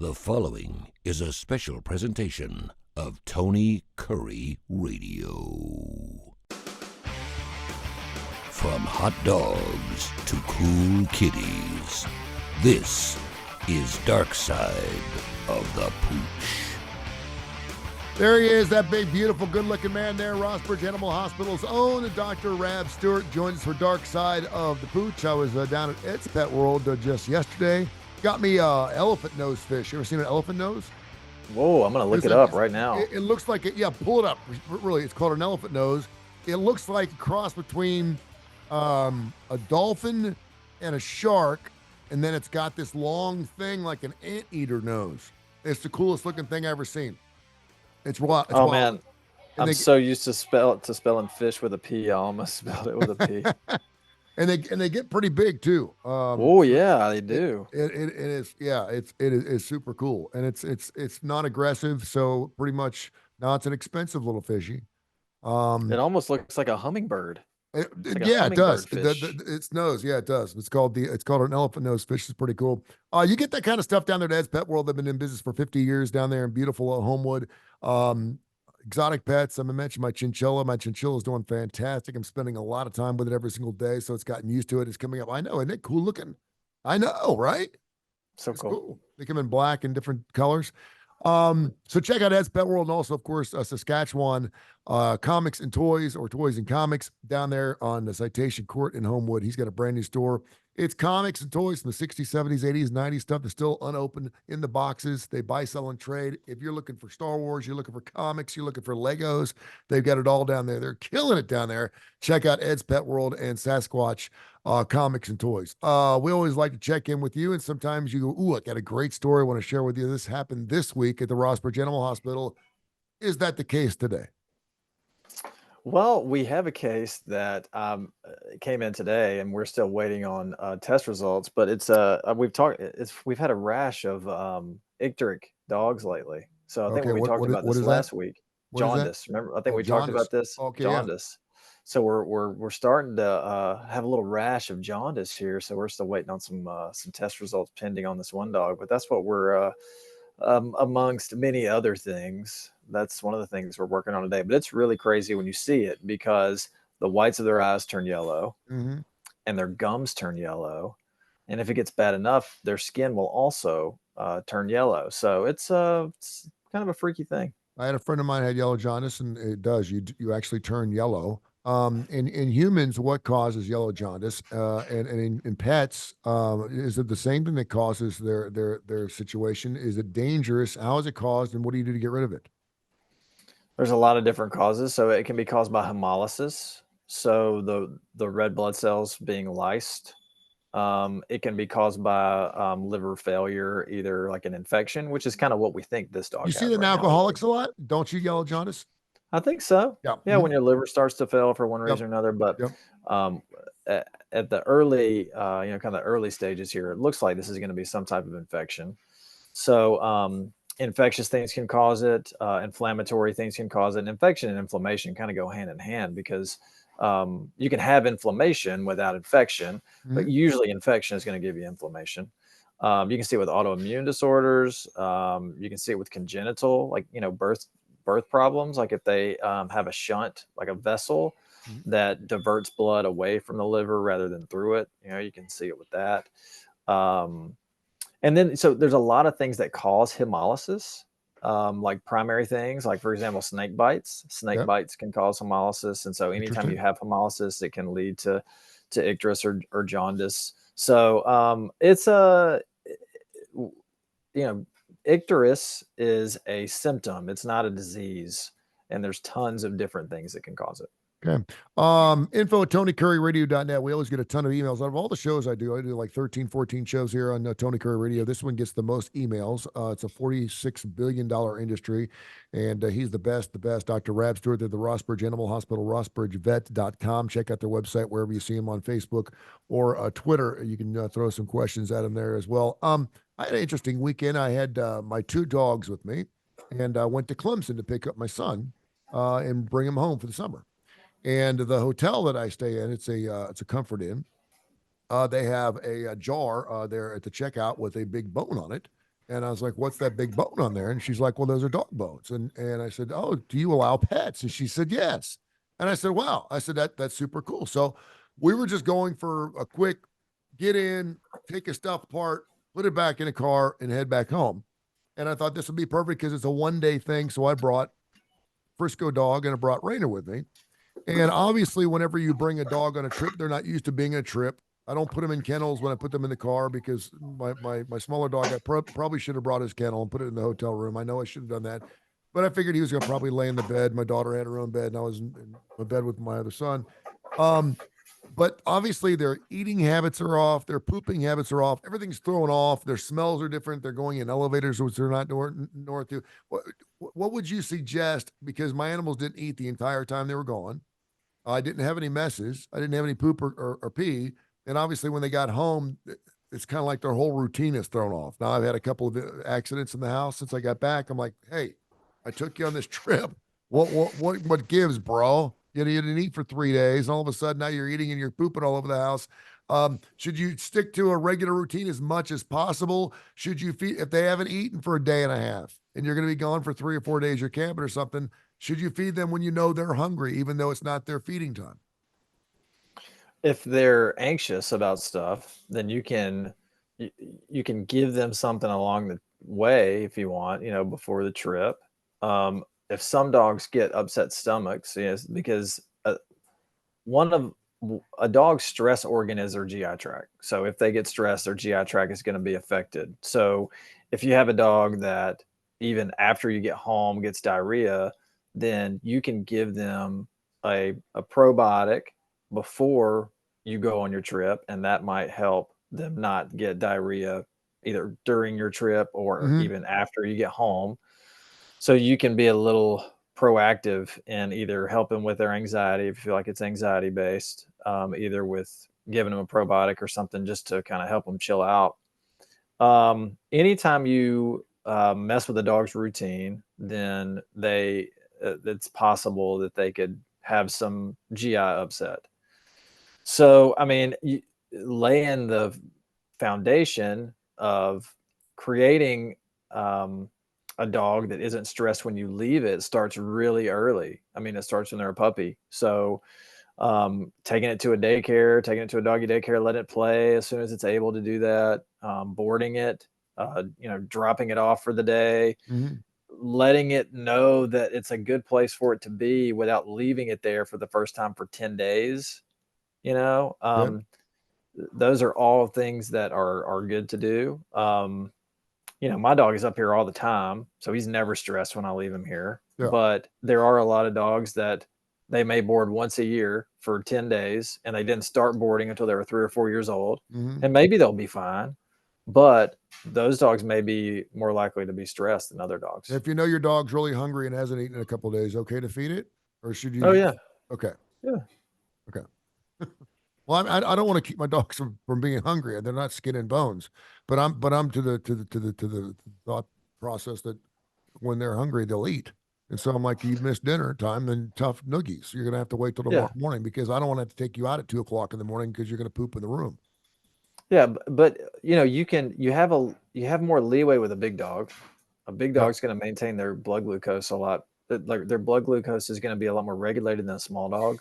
The following is a special presentation of Tony Curry Radio. From hot dogs to cool kitties, this is Darkside of the Pooch. There he is, that big, beautiful, good-looking man there. Rossbridge Animal Hospital's own Dr. Rab Stewart joins us for Darkside of the Pooch. I was down at Ed's Pet World just yesterday. Got me elephant nose fish. You ever seen an elephant nose? Whoa, I'm going to look it up right now. It looks like it. Yeah, pull it up. Really, it's called an elephant nose. It looks like a cross between a dolphin and a shark, and then it's got this long thing like an anteater nose. It's the coolest looking thing I've ever seen. It's wild. It's wild. Man, I'm so used to spelling fish with a P. I almost spelled it with a P. and they get pretty big too. Oh yeah, they do. It is super cool, and it's not aggressive, so pretty much now it's an expensive little fishy. It almost looks like a hummingbird. It does. Its nose, it does. It's called an elephant nose fish. It's pretty cool. You get that kind of stuff down there at Ed's Pet World. They've been in business for 50 years down there in beautiful Homewood. Exotic pets. I'm gonna mention my chinchilla. My chinchilla is doing fantastic. I'm spending a lot of time with it every single day, so it's gotten used to it. It's coming up. I know, isn't it cool looking? I know, right? So cool. They come in black and different colors. So check out Ed's Pet World, and also, of course, Saskatchewan Comics and Toys, or Toys and Comics, down there on the Citation Court in Homewood. He's got a brand new store. It's comics and toys from the 60s, 70s, 80s, 90s stuff that's still unopened in the boxes. They buy, sell, and trade. If you're looking for Star Wars, you're looking for comics, you're looking for Legos, they've got it all down there. They're killing it down there. Check out Ed's Pet World and Sasquatch Comics and Toys. We always like to check in with you, and sometimes you go, ooh, I got a great story I want to share with you. This happened this week at the Rossbridge Animal Hospital. Is that the case today? Well, we have a case that came in today, and we're still waiting on test results. But it's we've had a rash of icteric dogs lately. So I think we talked about this last week. Jaundice. Remember? I think we talked about this. Okay, jaundice. Yeah. So we're starting to have a little rash of jaundice here. So we're still waiting on some test results pending on this one dog. But that's what we're amongst many other things. That's one of the things we're working on today. But it's really crazy when you see it, because the whites of their eyes turn yellow, and their gums turn yellow. And if it gets bad enough, their skin will also turn yellow. So it's kind of a freaky thing. I had a friend of mine had yellow jaundice, and it does. You actually turn yellow. In humans, what causes yellow jaundice? And in pets, is it the same thing that causes their situation? Is it dangerous? How is it caused, and what do you do to get rid of it? There's a lot of different causes. So it can be caused by hemolysis. So the red blood cells being lysed. It can be caused by liver failure, either like an infection, which is kind of what we think this dog. You see that in alcoholics a lot? Don't you, yellow jaundice? I think so. Yeah. When your liver starts to fail for one reason or another. But at the early, kind of the early stages here, it looks like this is going to be some type of infection. So infectious things can cause it. Inflammatory things can cause it. And infection and inflammation kind of go hand in hand, because you can have inflammation without infection, but usually infection is going to give you inflammation. You can see it with autoimmune disorders. You can see it with congenital, like, birth problems. Like if they have a shunt, like a vessel that diverts blood away from the liver rather than through it, you can see it with that. And then, so there's a lot of things that cause hemolysis, like primary things, like, for example, snake bites. Snake bites can cause hemolysis. And so anytime you have hemolysis, it can lead to icterus or jaundice. So it's icterus is a symptom. It's not a disease. And there's tons of different things that can cause it. Okay. Info at TonyCurryRadio.net. We always get a ton of emails out of all the shows I do like 13, 14 shows here on Tony Curry Radio. This one gets the most emails. It's a $46 billion industry, and he's the best. Dr. Rab Stewart. They're the Rossbridge Animal Hospital, rossbridgevet.com. Check out their website wherever you see them on Facebook or Twitter. You can throw some questions at them there as well. I had an interesting weekend. I had my two dogs with me, and I went to Clemson to pick up my son and bring him home for the summer. And the hotel that I stay in, it's a Comfort Inn. They have a jar there at the checkout with a big bone on it, And I was like, what's that big bone on there? And she's like, well, those are dog bones. And I said, oh, do you allow pets? And she said, yes. And I said, wow. I said, that's super cool. So we were just going for a quick get in, take his stuff apart, put it back in a car, and head back home. And I thought this would be perfect because it's a 1-day thing. So I brought Frisco dog and I brought Raina with me. And obviously, whenever you bring a dog on a trip, they're not used to being on a trip. I don't put them in kennels when I put them in the car because my smaller dog, I probably should have brought his kennel and put it in the hotel room. I know I should have done that, but I figured he was going to probably lay in the bed. My daughter had her own bed, and I was in my bed with my other son. But obviously, their eating habits are off. Their pooping habits are off. Everything's thrown off. Their smells are different. They're going in elevators, which they're not north to. What would you suggest? Because my animals didn't eat the entire time they were gone. I didn't have any messes. I didn't have any poop or pee. And obviously, when they got home, it's kind of like their whole routine is thrown off. Now, I've had a couple of accidents in the house since I got back. I'm like, hey, I took you on this trip. What gives, bro? You didn't eat for 3 days. And all of a sudden, now you're eating and you're pooping all over the house. Should you stick to a regular routine as much as possible? Should you feed, if they haven't eaten for a day and a half and you're going to be gone for 3 or 4 days, you're camping or something, should you feed them when you know they're hungry, even though it's not their feeding time? If they're anxious about stuff, then you can give them something along the way if you want, before the trip. If some dogs get upset stomachs, yes, because a dog's stress organ is their GI tract. So if they get stressed, their GI tract is going to be affected. So if you have a dog that even after you get home gets diarrhea, then you can give them a probiotic before you go on your trip, and that might help them not get diarrhea either during your trip or even after you get home. So you can be a little proactive in either helping with their anxiety if you feel like it's anxiety based, either with giving them a probiotic or something just to kind of help them chill out. Anytime you mess with a dog's routine, then it's possible that they could have some GI upset. So, I mean, laying the foundation of creating a dog that isn't stressed when you leave it starts really early. I mean, it starts when they're a puppy. So, taking it to a daycare, taking it to a doggy daycare, let it play as soon as it's able to do that, boarding it, dropping it off for the day, letting it know that it's a good place for it to be without leaving it there for the first time for 10 days. Those are all things that are good to do. My dog is up here all the time, so he's never stressed when I leave him here. Yeah. But there are a lot of dogs that they may board once a year for 10 days, and they didn't start boarding until they were 3 or 4 years old. And maybe they'll be fine, but those dogs may be more likely to be stressed than other dogs. If you know your dog's really hungry and hasn't eaten in a couple of days, okay to feed it? Or should you? Oh, yeah. Okay. Yeah. Okay. Well, I don't want to keep my dogs from being hungry. They're not skin and bones, but I'm to the thought process that when they're hungry, they'll eat. And so I'm like, you've missed dinner time, then tough noogies. You're going to have to wait till tomorrow morning because I don't want to have to take you out at 2:00 in the morning because you're going to poop in the room. Yeah. But you have more leeway with a big dog. A big dog's going to maintain their blood glucose a lot. Like their blood glucose is going to be a lot more regulated than a small dog.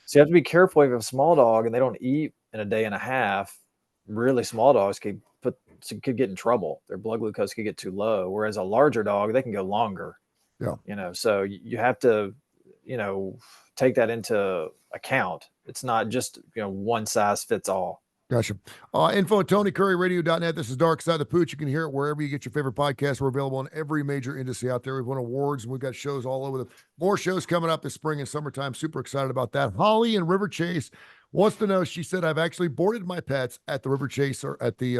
So you have to be careful if you have a small dog and they don't eat in a day and a half. Really small dogs could get in trouble. Their blood glucose could get too low. Whereas a larger dog, they can go longer. Yeah. So you have to, take that into account. It's not just, one size fits all. Gotcha. Info at TonyCurryRadio.net. This is Darkside the Pooch. You can hear it wherever you get your favorite podcasts. We're available on every major industry out there. We've won awards and we've got shows all over more shows coming up this spring and summertime. Super excited about that. Holly in River Chase wants to know. She said, I've actually boarded my pets at the River Chase or at the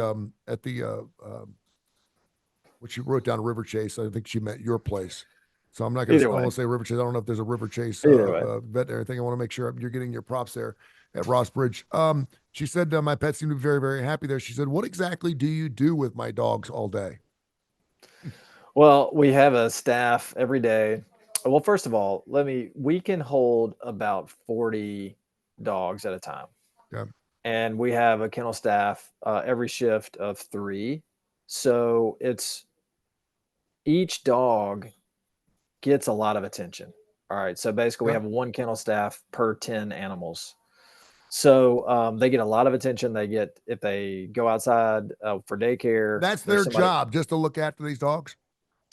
what she wrote down River Chase. I think she meant your place. So I'm not going to say River Chase. I don't know if there's a River Chase veterinary thing. I want to make sure you're getting your props there at Ross Bridge. She said, my pets seem to be very, very happy there. She said, what exactly do you do with my dogs all day? Well, we have a staff every day. Well, first of all, we can hold about 40 dogs at a time. Yeah. And we have a kennel staff every shift of 3. So each dog gets a lot of attention. All right. So basically we have one kennel staff per 10 animals. So they get a lot of attention. If they go outside for daycare. That's their job, just to look after these dogs?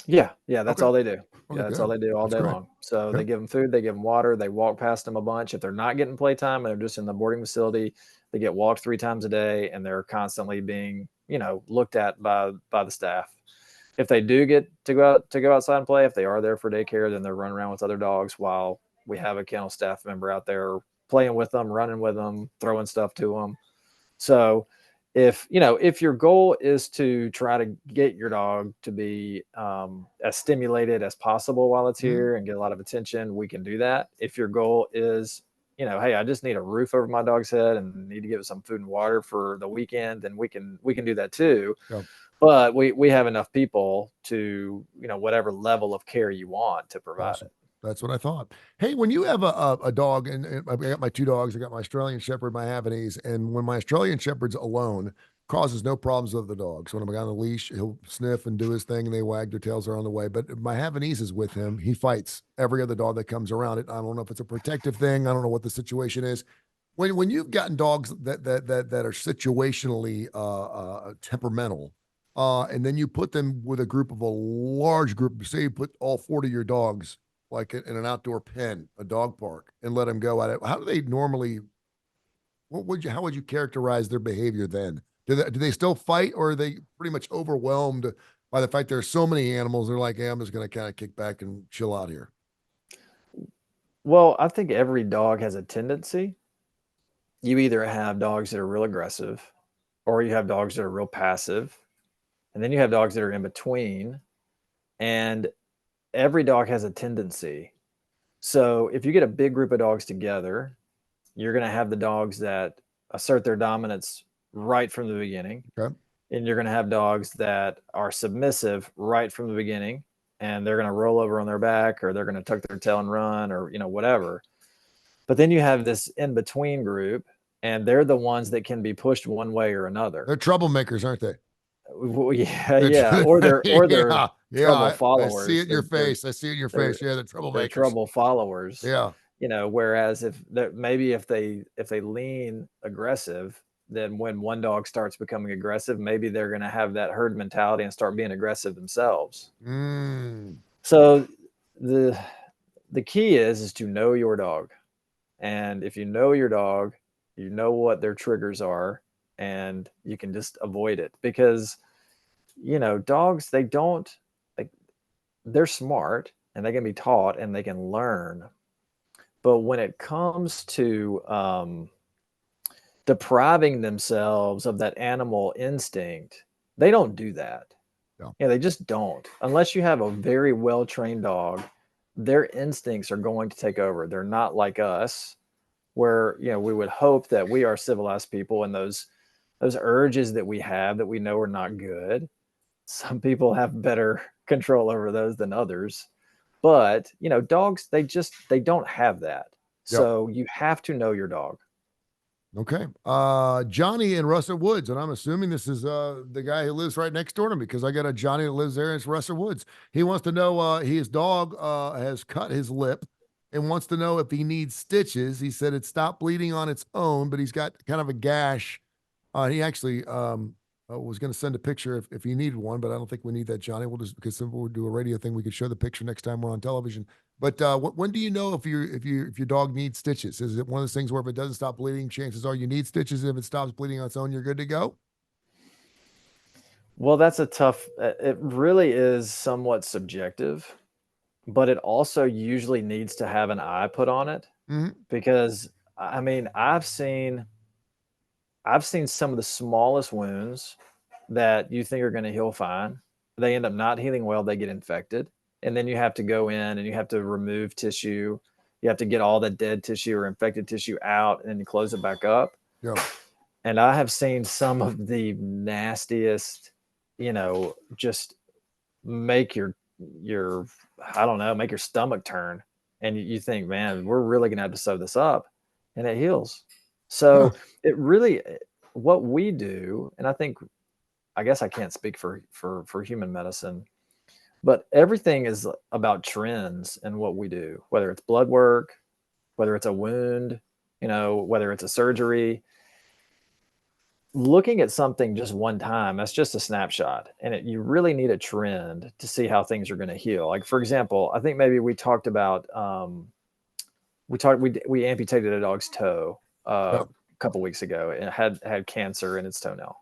Yeah. That's all they do. Okay, that's all they do all day long. So they give them food, they give them water, they walk past them a bunch. If they're not getting playtime and they're just in the boarding facility, they get walked 3 times a day, and they're constantly being, looked at by the staff. If they do get to go outside and play, if they are there for daycare, then they're running around with other dogs while we have a kennel staff member out there playing with them, running with them, throwing stuff to them. So if your goal is to try to get your dog to be as stimulated as possible while it's here and get a lot of attention, we can do that. If your goal is, hey, I just need a roof over my dog's head and need to give it some food and water for the weekend, then we can do that too. Yep. But we have enough people to, whatever level of care you want to provide it. That's what I thought. Hey, when you have a dog, and I got my 2 dogs, I got my Australian Shepherd, my Havanese, and when my Australian Shepherd's alone, causes no problems with the dogs. When I'm on the leash, he'll sniff and do his thing, and they wag their tails around the way. But if my Havanese is with him, he fights every other dog that comes around it. I don't know if it's a protective thing. I don't know what the situation is. When you've gotten dogs that are situationally temperamental, and then you put them with a large group, say you put all 40 of your dogs like in an outdoor pen, a dog park, and let them go at it. How do they normally? How would you characterize their behavior then? Do they still fight, or are they pretty much overwhelmed by the fact there's so many animals? They're like, hey, I'm just going to kind of kick back and chill out here. Well, I think every dog has a tendency. You either have dogs that are real aggressive, or you have dogs that are real passive, and then you have dogs that are in between. And every dog has a tendency. So if you get a big group of dogs together, you're going to have the dogs that assert their dominance right from the beginning. Okay. And you're going to have dogs that are submissive right from the beginning, and they're going to roll over on their back, or they're going to tuck their tail and run, or, whatever. But then you have this in-between group, and they're the ones that can be pushed one way or another. They're troublemakers, aren't they? Well, yeah. Or they're trouble followers. I see it in your face. I see it in your face. Yeah, they're troublemakers. They're trouble followers. Yeah. Whereas if they lean aggressive, then when one dog starts becoming aggressive, maybe they're going to have that herd mentality and start being aggressive themselves. So the key is to know your dog. And if you know your dog, you know what their triggers are, and you can just avoid it. Because, dogs, they're smart, and they can be taught, and they can learn. But when it comes to depriving themselves of that animal instinct, they don't do that. No. They just don't. Unless you have a very well-trained dog, their instincts are going to take over. They're not like us, where, we would hope that we are civilized people, and those urges that we have that we know are not good, some people have better control over those than others. But, dogs, they don't have that. So you have to know your dog. Okay. Johnny in Russet Woods, and I'm assuming this is the guy who lives right next door to me, because I got a Johnny that lives there. It's Russet Woods. He wants to know his dog has cut his lip and wants to know if he needs stitches. He said it stopped bleeding on its own, but he's got kind of a gash. He actually was going to send a picture if he needed one, but I don't think we need that, Johnny. We'll just, because we'll do a radio thing, we could show the picture next time we're on television. But when do you know if your dog needs stitches? Is it one of those things where if it doesn't stop bleeding, chances are you need stitches? If it stops bleeding on its own, you're good to go? Well, that's it really is somewhat subjective, but it also usually needs to have an eye put on it. Because, I mean, I've seen some of the smallest wounds that you think are going to heal fine. They end up not healing well. They get infected. And then you have to go in and you have to remove tissue. You have to get all the dead tissue or infected tissue out, and then you close it back up. Yeah. And I have seen some of the nastiest, just make your I don't know, make your stomach turn. And you think, man, we're really going to have to sew this up, and it heals. So it really, what we do, and I think I guess I can't speak for human medicine, but everything is about trends and what we do, whether it's blood work, whether it's a wound, whether it's a surgery. Looking at something just one time, that's just a snapshot, and you really need a trend to see how things are going to heal. Like, for example, I think maybe we talked about we amputated a dog's toe a couple weeks ago, and it had cancer in its toenail.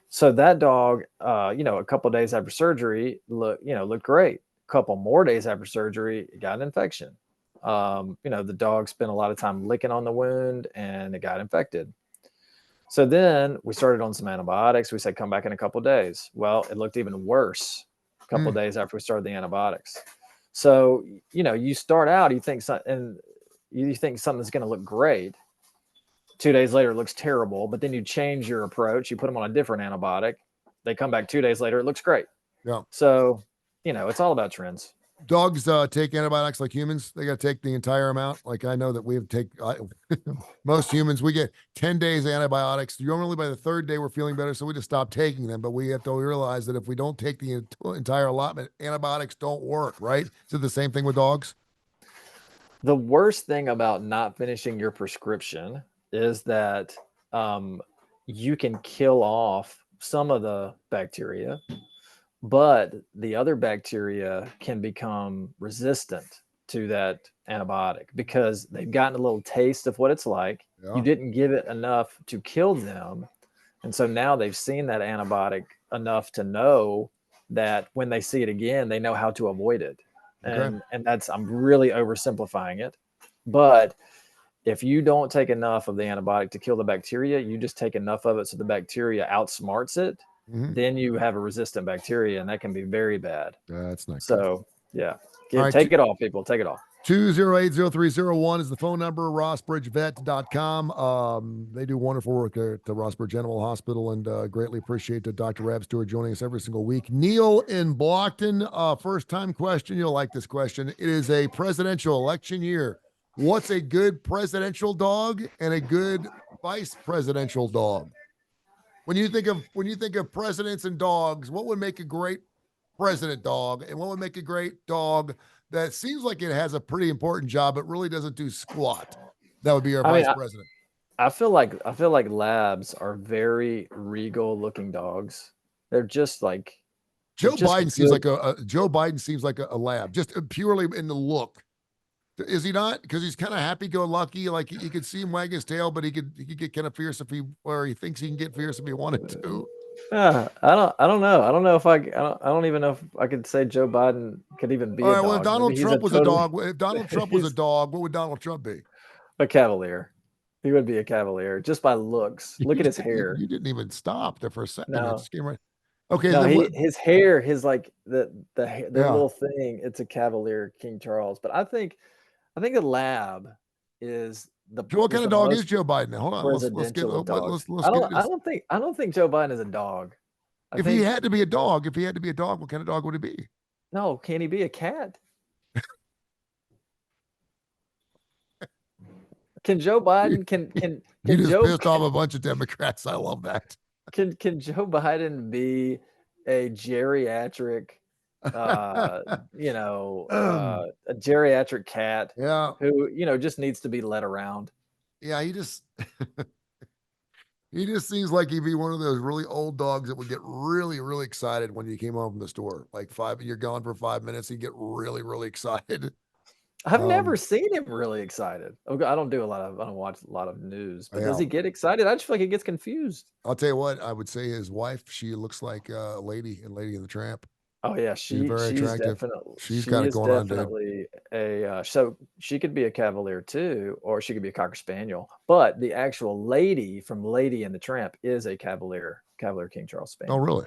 So that dog, a couple of days after surgery, looked great. A couple more days after surgery, it got an infection. The dog spent a lot of time licking on the wound, and it got infected. So then we started on some antibiotics. We said, come back in a couple of days. Well, it looked even worse a couple of days after we started the antibiotics. So, you start out, you think something's going to look great. 2 days later, it looks terrible, but then you change your approach. You put them on a different antibiotic. They come back 2 days later, it looks great. Yeah. So, it's all about trends. Dogs take antibiotics like humans. They got to take the entire amount. Like, I know that we have to take most humans, we get 10 days antibiotics. Normally by the third day, we're feeling better. So we just stop taking them. But we have to realize that if we don't take the entire allotment, antibiotics don't work, right? Is it the same thing with dogs? The worst thing about not finishing your prescription is that you can kill off some of the bacteria, but the other bacteria can become resistant to that antibiotic because they've gotten a little taste of what it's like. Yeah. You didn't give it enough to kill them. And so now they've seen that antibiotic enough to know that when they see it again, they know how to avoid it. Okay. And that's, I'm really oversimplifying it. But if you don't take enough of the antibiotic to kill the bacteria, you just take enough of it so the bacteria outsmarts it. Mm-hmm. Then you have a resistant bacteria, and that can be very bad. That's not so good. Yeah. Take it off, people. Take it off. 208-0301 is the phone number, rossbridgevet.com. They do wonderful work there at the Rossbridge Animal Hospital, and greatly appreciate Dr. Rab Stewart joining us every single week. Neil in Blockton, first-time question. You'll like this question. It is a presidential election year. What's a good presidential dog and a good vice presidential dog? When you think of presidents and dogs, what would make a great president dog, and what would make a great dog that seems like it has a pretty important job but really doesn't do squat? That would be our vice president. I feel like labs are very regal looking dogs. They're just like Joe Biden seems like a lab, just purely in the look. Is he not? Because he's kind of happy-go-lucky. Like, you could see him wag his tail, but he could get kind of fierce or he thinks he can get fierce if he wanted to. I don't know. I don't know if I don't even know if I could say Joe Biden could even be a dog. Well, if Donald Trump was a dog, if Donald Trump was a dog, what would Donald Trump be? A cavalier. He would be a cavalier just by looks. Look at his hair. You didn't even stop there for a second. No. It just came right. Okay. No, his hair, his like the little thing. It's a Cavalier King Charles, but I think a lab is the. What kind of dog is Joe Biden? Hold on, let's get. I don't think Joe Biden is a dog. If he had to be a dog, what kind of dog would he be? No, can he be a cat? Can Joe Biden you just pissed off a bunch of Democrats. I love that. Can Joe Biden be a geriatric, a geriatric cat? Yeah. Who just needs to be led around. Yeah, he just seems like he'd be one of those really old dogs that would get really, really excited when you came home from the store. Like you're gone for 5 minutes, he'd get really, really excited. I've never seen him really excited. I don't watch a lot of news, but does he get excited? I just feel like he gets confused. I'll tell you what, I would say his wife, she looks like a Lady in Lady and the Tramp. Oh yeah, she's very attractive. She's got it going on, dude. Definitely so she could be a Cavalier too, or she could be a Cocker Spaniel. But the actual lady from Lady and the Tramp is a Cavalier King Charles Spaniel. Oh really?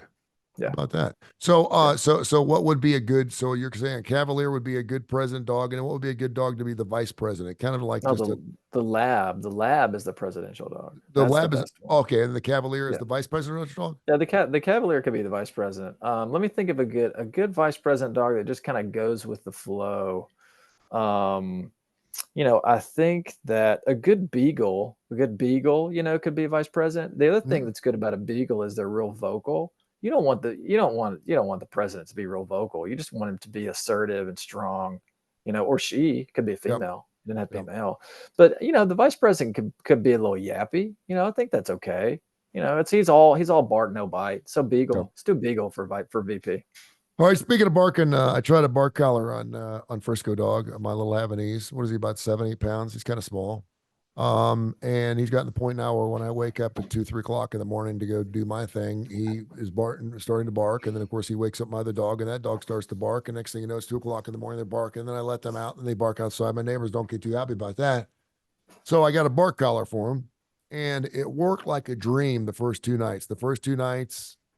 Yeah. How about that. So so what would be a good? So you're saying a Cavalier would be a good president dog, and what would be a good dog to be the vice president? Kind of like the lab. The lab is the presidential dog. The lab is okay, and the Cavalier is the vice presidential dog. Yeah, the Cavalier could be the vice president. Let me think of a good vice president dog that just kind of goes with the flow. I think that a good beagle, could be a vice president. The other thing that's good about a beagle is they're real vocal. you don't want the president to be real vocal. You just want him to be assertive and strong, or she could be a female. It didn't have to be a male, but the vice president could be a little yappy. I think that's okay. He's all bark, no bite. So beagle, let's do beagle for VP. All right. Speaking of barking, I tried a bark collar on Frisco Dog, my little Havanese. What is he, about 7-8 pounds? He's kind of small. And he's gotten to the point now where when I wake up at 2-3 o'clock in the morning to go do my thing, he is starting to bark. And then of course he wakes up my other dog, and that dog starts to bark. And next thing you know, it's 2 o'clock in the morning, they're barking. And then I let them out and they bark outside. My neighbors don't get too happy about that. So I got a bark collar for him, and it worked like a dream the first 2 nights.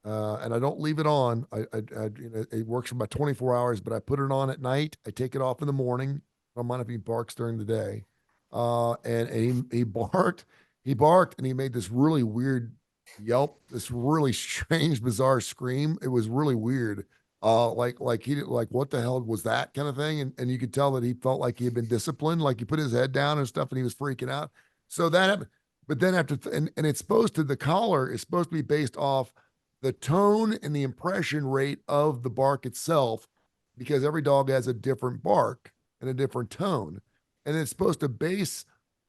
And I don't leave it on. It works for about 24 hours, but I put it on at night. I take it off in the morning. I don't mind if he barks during the day. And he barked, and he made this really weird yelp, this really strange, bizarre scream. It was really weird. Like what the hell was that kind of thing? And you could tell that he felt like he had been disciplined, like he put his head down and stuff, and he was freaking out. So that happened. But then and it's the collar is supposed to be based off the tone and the impression rate of the bark itself, because every dog has a different bark and a different tone. And it's supposed to base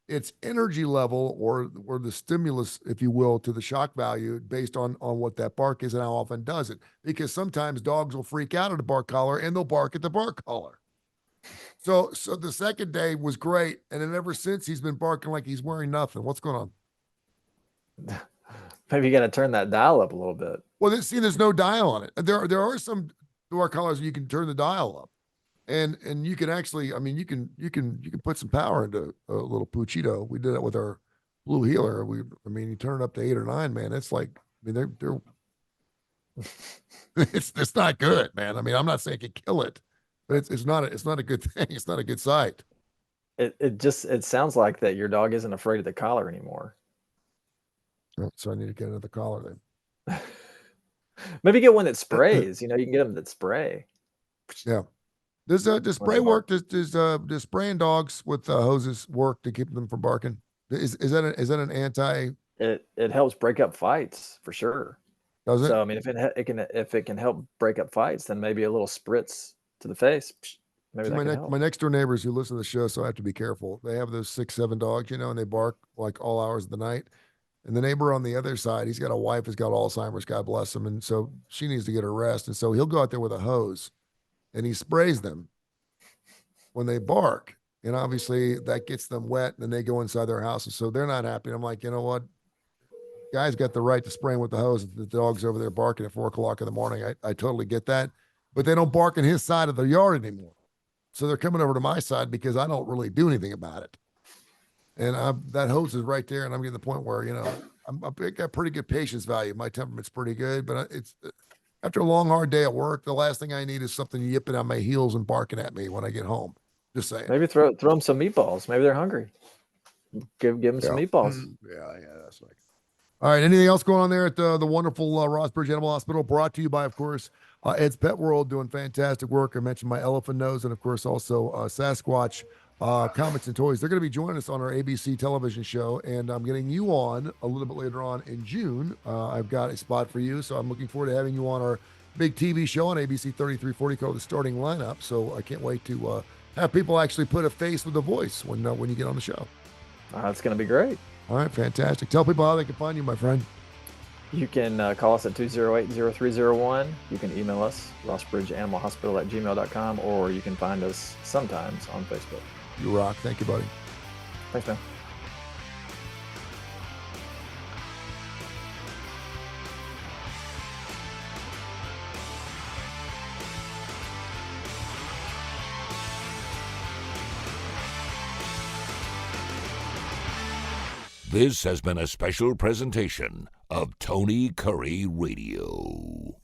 its energy level or the stimulus, if you will, to the shock value based on what that bark is and how often does it. Because sometimes dogs will freak out at a bark collar and they'll bark at the bark collar. So the second day was great. And then ever since, he's been barking like he's wearing nothing. What's going on? Maybe you got to turn that dial up a little bit. Well, there's no dial on it. There are some bark collars you can turn the dial up. And you can actually, you can put some power into a little Poochito. We did it with our blue healer. You turn it up to 8 or 9, man. It's like, they're it's not good, man. I'm not saying it can kill it, but it's not a good thing. It's not a good sight. It sounds like that your dog isn't afraid of the collar anymore. So I need to get another collar then. Maybe get one that sprays. You can get them that spray. Yeah. Does spray work? Does spraying dogs with hoses work to keep them from barking? Is that an anti? It helps break up fights for sure. Does it? So if it can help break up fights, then maybe a little spritz to the face. Maybe my next door neighbors who listen to the show, so I have to be careful. They have those 6-7 dogs, and they bark like all hours of the night. And the neighbor on the other side, he's got a wife who's got Alzheimer's, God bless him, and so she needs to get her rest. And so he'll go out there with a hose, and he sprays them when they bark. And obviously that gets them wet, and then they go inside their houses. So they're not happy. And I'm like, you know what? Guy's got the right to spray him with the hose. The dog's over there barking at 4 o'clock in the morning. I totally get that. But they don't bark in his side of the yard anymore. So they're coming over to my side because I don't really do anything about it. And that hose is right there. And I'm getting to the point where, I've got pretty good patience value. My temperament's pretty good, but it's after a long, hard day at work, the last thing I need is something yipping on my heels and barking at me when I get home. Just saying. Maybe throw them some meatballs. Maybe they're hungry. Give them some meatballs. Yeah, that's like. All right. Anything else going on there at the wonderful Rossbridge Animal Hospital? Brought to you by, of course, Ed's Pet World, doing fantastic work. I mentioned my elephant nose, and of course also Sasquatch Comics and Toys. They're going to be joining us on our ABC television show, and I'm getting you on a little bit later on in June. I've got a spot for you, so I'm looking forward to having you on our big TV show on ABC 3340 called The Starting Lineup. So I can't wait to have people actually put a face with a voice when you get on the show. That's going to be great. All right, fantastic. Tell people how they can find you, my friend. You can call us at 208-0301. You can email us, rossbridgeanimalhospital@gmail.com, or you can find us sometimes on Facebook. You rock. Thank you, buddy. Thanks, man. This has been a special presentation of Tony Curry Radio.